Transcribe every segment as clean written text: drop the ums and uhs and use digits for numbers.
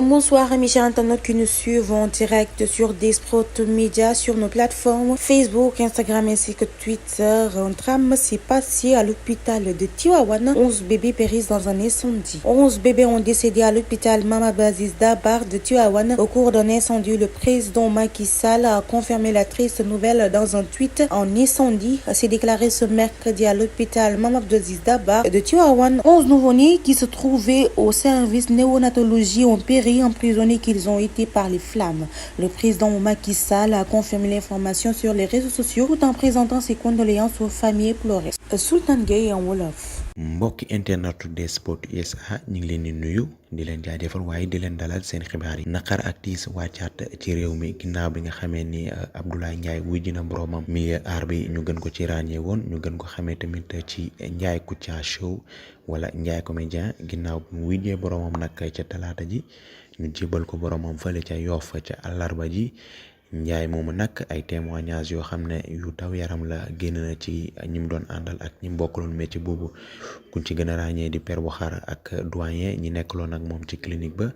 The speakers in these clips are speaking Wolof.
Bonsoir amis chers internautes qui nous suivent en direct sur Desprot Média, sur nos plateformes Facebook, Instagram ainsi que Twitter. Un drame s'est passé à l'hôpital de Tivaouane. 11 bébés périssent dans un incendie. 11 bébés ont décédé à l'hôpital Mame Abdou Aziz Dabakh de Tivaouane au cours d'un incendie. Le président Macky Sall a confirmé la triste nouvelle dans un tweet. Un incendie s'est déclaré ce mercredi à l'hôpital Mame Abdou Aziz Dabakh de Tivaouane. 11 nouveau-nés qui se trouvaient au service néonatologie ont péri emprisonnés qu'ils ont été par les flammes. Le président Macky Sall a confirmé l'information sur les réseaux sociaux tout en présentant ses condoléances aux familles éplorées. Sultan Gueye en wolof. mbokki internetu Desprot USA ñu ngi leen di nuyu di leen jaajëfal waaye di leen dalal seen xibaar yi. naqar ak tiis wàccaat ci réew mi ginnaaw bi nga xamee ni Abdoulaye Ndiaye wujji na boromam milieu art bi ñu gën ko ci ràññee woon ñu gën ko xamee tamit ci Ndiaye Kouthia Show wala Ndiaye comédien ginnaaw bi mu wujjee boromam nag ca talaata ji ñu jébal ko boromam fële ca Yoff ca àllarba ji. Njaay moomu nag ay témoignages yoo xam ne yu daw yaram la génn na ci ñi mu doon àndal ak ñi mu bokkaloon métier boobu kuñ ci gën a ràññee di Père Waxar ak doyen ñi nekkaloon ak moom ci clinique ba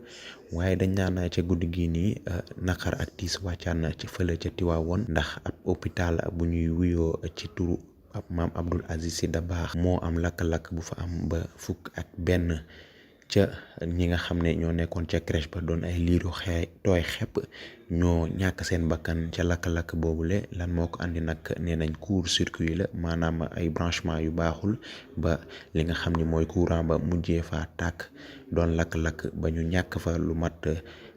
waaye dañ naan ca guddi gii nii naqar ak tiis wàccaan na ci fële ca Tivaouane ndax ab hôpital bu ñuy wuyoo ci turu ab Mame Abdou Aziz Sy Dabakh moo am lakk-lakk bu fa am ba fukk ak benn ca ñi nga xam ne ñoo nekkoon ca crèche ba doon ay liiru tooy xepp ñoo ñàkk seen bakkan ca lakk-lakk boobule lan moo ko andi nag nee nañ court-circuit la maanaam ay branchement yu baaxul ba li nga xam ni mooy courant ba mujjee fa tàkk doon lakk-lakk ba ñu ñàkk fa lu mat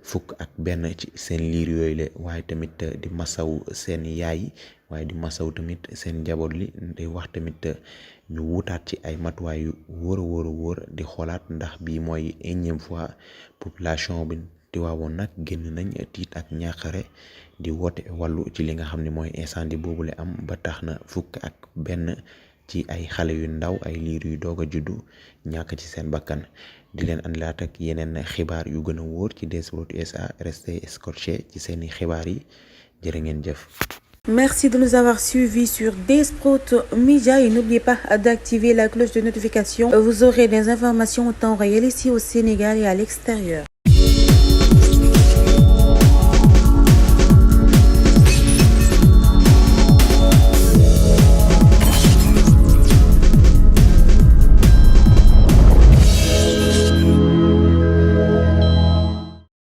fukk ak benn ci seen liir yooyu la waaye tamit di masaw seen yaay waaye di masaw tamit seen njaboot li di wax tamit ñu wutaat ci ay matuwaay yu wóor di xoolaat ndax bii mooy énième fois population bi Tivaouane nag génn nañ tiit ak ñaaxare di woote wàllu ci li nga xam ne mooy incendie boobu la am ba tax na fukk ak benn ci ay xale yu ndaw ay liir yu doog a juddu ñàkk ci seen bakkan di leen andilaat ak yeneen xibaar yu gën a wóor ci Desprot USA resté scotché ci seeni xibaar yi jërë ngeen jëf. Merci de nous avoir suivis sur Desprot Média et n'oubliez pas d'activer la cloche de notification. Vous aurez des informations en temps réel ici au Sénégal et à l'extérieur.